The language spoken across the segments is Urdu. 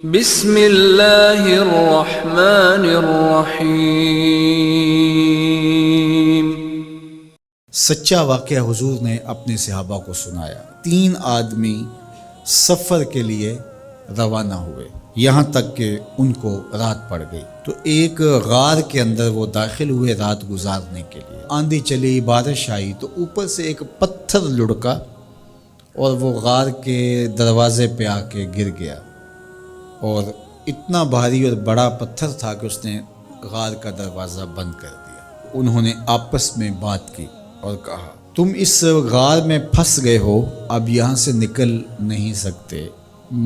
بسم اللہ الرحمن الرحیم۔ سچا واقعہ حضور نے اپنے صحابہ کو سنایا۔ 3 آدمی سفر کے لیے روانہ ہوئے، یہاں تک کہ ان کو رات پڑ گئی، تو ایک غار کے اندر وہ داخل ہوئے رات گزارنے کے لیے۔ آندھی چلی، بارش آئی، تو اوپر سے ایک پتھر لڑکا اور وہ غار کے دروازے پہ آ کے گر گیا، اور اتنا بھاری اور بڑا پتھر تھا کہ اس نے غار کا دروازہ بند کر دیا۔ انہوں نے آپس میں بات کی اور کہا، تم اس غار میں پھنس گئے ہو، اب یہاں سے نکل نہیں سکتے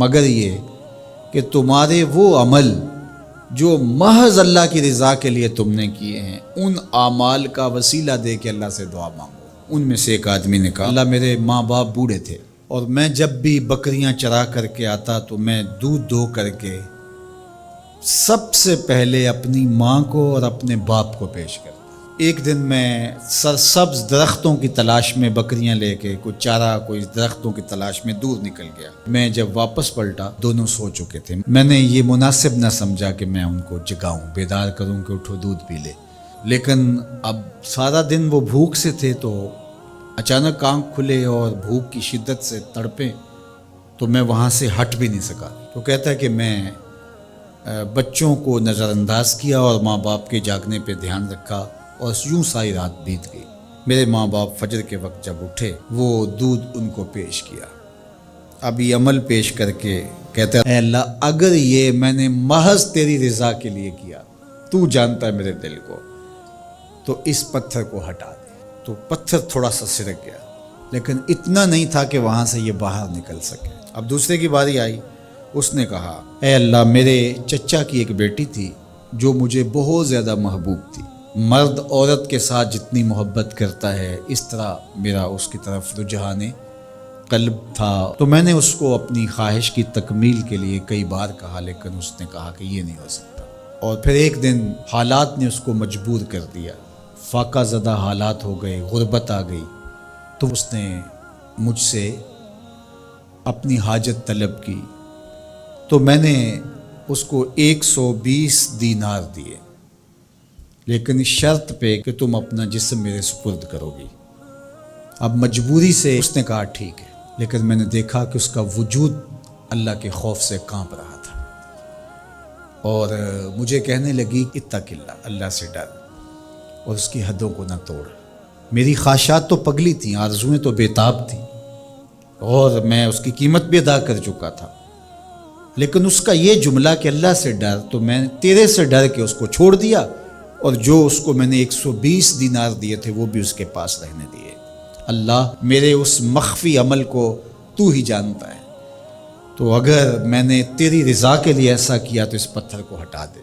مگر یہ کہ تمہارے وہ عمل جو محض اللہ کی رضا کے لیے تم نے کیے ہیں، ان اعمال کا وسیلہ دے کے اللہ سے دعا مانگو۔ ان میں سے ایک آدمی نے کہا، اللہ میرے ماں باپ بوڑھے تھے، اور میں جب بھی بکریاں چرا کر کے آتا تو میں دودھ دو کر کے سب سے پہلے اپنی ماں کو اور اپنے باپ کو پیش کرتا۔ ایک دن میں سرسبز درختوں کی تلاش میں بکریاں لے کے کوئی چارہ، کوئی درختوں کی تلاش میں دور نکل گیا۔ میں جب واپس پلٹا، دونوں سو چکے تھے۔ میں نے یہ مناسب نہ سمجھا کہ میں ان کو جگاؤں، بیدار کروں کہ اٹھو دودھ پی لے، لیکن اب سارا دن وہ بھوک سے تھے، تو اچانک آنکھ کھلے اور بھوک کی شدت سے تڑپے، تو میں وہاں سے ہٹ بھی نہیں سکا۔ تو کہتا ہے کہ میں بچوں کو نظر انداز کیا اور ماں باپ کے جاگنے پہ دھیان رکھا، اور یوں ساری رات بیت گئی۔ میرے ماں باپ فجر کے وقت جب اٹھے، وہ دودھ ان کو پیش کیا۔ اب یہ عمل پیش کر کے کہتا ہے، اے اللہ، اگر یہ میں نے محض تیری رضا کے لیے کیا، تو جانتا ہے میرے دل کو، تو اس پتھر کو ہٹا دے۔ تو پتھر تھوڑا سا سرک گیا، لیکن اتنا نہیں تھا کہ وہاں سے یہ باہر نکل سکے۔ اب دوسرے کی باری آئی، اس نے کہا، اے اللہ، میرے چچا کی ایک بیٹی تھی جو مجھے بہت زیادہ محبوب تھی، مرد عورت کے ساتھ جتنی محبت کرتا ہے اس طرح میرا اس کی طرف رجحان قلب تھا، تو میں نے اس کو اپنی خواہش کی تکمیل کے لیے کئی بار کہا، لیکن اس نے کہا کہ یہ نہیں ہو سکتا۔ اور پھر ایک دن حالات نے اس کو مجبور کر دیا، فاقہ زدہ حالات ہو گئے، غربت آ گئی، تو اس نے مجھ سے اپنی حاجت طلب کی، تو میں نے اس کو 120 دینار دیے، لیکن شرط پہ کہ تم اپنا جسم میرے سپرد کرو گی۔ اب مجبوری سے اس نے کہا ٹھیک ہے، لیکن میں نے دیکھا کہ اس کا وجود اللہ کے خوف سے کانپ رہا تھا، اور مجھے کہنے لگی، اتق اللہ، اللہ سے ڈر، اور اس کی حدوں کو نہ توڑ۔ میری خواہشات تو پگلی تھیں، آرزویں تو بےتاب تھیں، اور میں اس کی قیمت بھی ادا کر چکا تھا، لیکن اس کا یہ جملہ کہ اللہ سے ڈر، تو میں تیرے سے ڈر کے اس کو چھوڑ دیا، اور جو اس کو میں نے 120 دینار دیے تھے وہ بھی اس کے پاس رہنے دیے۔ اللہ، میرے اس مخفی عمل کو تو ہی جانتا ہے، تو اگر میں نے تیری رضا کے لیے ایسا کیا تو اس پتھر کو ہٹا دے۔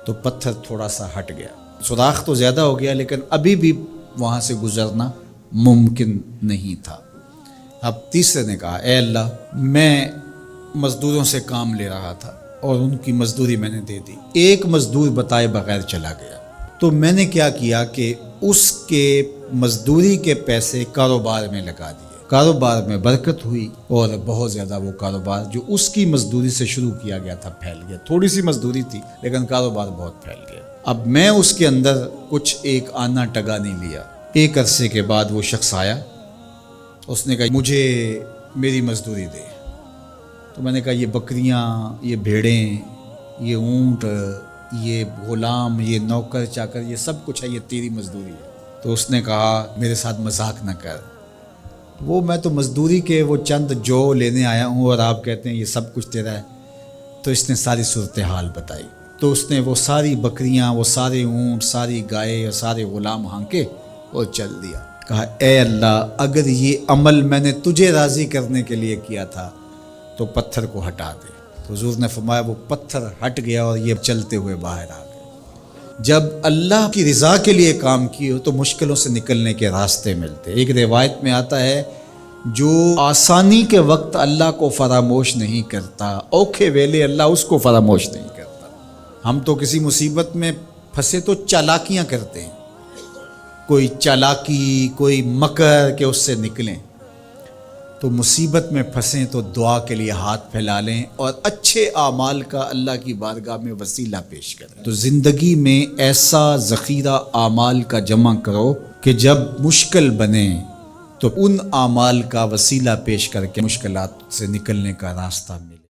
تو پتھر تھوڑا سا ہٹ گیا، سوراخ تو زیادہ ہو گیا، لیکن ابھی بھی وہاں سے گزرنا ممکن نہیں تھا۔ اب تیسرے نے کہا، اے اللہ، میں مزدوروں سے کام لے رہا تھا اور ان کی مزدوری میں نے دے دی، ایک مزدور بتائے بغیر چلا گیا، تو میں نے کیا کیا کہ اس کے مزدوری کے پیسے کاروبار میں لگا دیے، کاروبار میں برکت ہوئی، اور بہت زیادہ وہ کاروبار جو اس کی مزدوری سے شروع کیا گیا تھا پھیل گیا۔ تھوڑی سی مزدوری تھی لیکن کاروبار بہت پھیل گیا۔ اب میں اس کے اندر کچھ ایک آنا ٹگا نہیں لیا۔ ایک عرصے کے بعد وہ شخص آیا، اس نے کہا، مجھے میری مزدوری دے۔ تو میں نے کہا، یہ بکریاں، یہ بھیڑیں، یہ اونٹ، یہ غلام، یہ نوکر چاکر، یہ سب کچھ ہے، یہ تیری مزدوری ہے۔ تو اس نے کہا، میرے ساتھ مذاق نہ کر، میں تو مزدوری کے وہ چند جو لینے آیا ہوں، اور آپ کہتے ہیں یہ سب کچھ تیرا ہے۔ تو اس نے ساری صورتحال بتائی، تو اس نے وہ ساری بکریاں، وہ سارے اونٹ، ساری گائے اور سارے غلام ہانکے اور چل دیا۔ کہا، اے اللہ، اگر یہ عمل میں نے تجھے راضی کرنے کے لیے کیا تھا تو پتھر کو ہٹا دے۔ تو حضور نے فرمایا، وہ پتھر ہٹ گیا اور یہ چلتے ہوئے باہر آ گئے۔ جب اللہ کی رضا کے لیے کام کیے تو مشکلوں سے نکلنے کے راستے ملتے۔ ایک روایت میں آتا ہے، جو آسانی کے وقت اللہ کو فراموش نہیں کرتا، اوکھے ویلے اللہ اس کو فراموش نہیں کرتا۔ ہم تو کسی مصیبت میں پھنسے تو چالاکیاں کرتے ہیں، کوئی چالاکی، کوئی مکر کہ اس سے نکلیں، تو تو مصیبت میں پھنسیں تو دعا کے لیے ہاتھ پھیلا لیں اور اچھے اعمال کا اللہ کی بارگاہ میں وسیلہ پیش کریں۔ تو زندگی میں ایسا ذخیرہ اعمال کا جمع کرو کہ جب مشکل بنے تو ان اعمال کا وسیلہ پیش کر کے مشکلات سے نکلنے کا راستہ ملے۔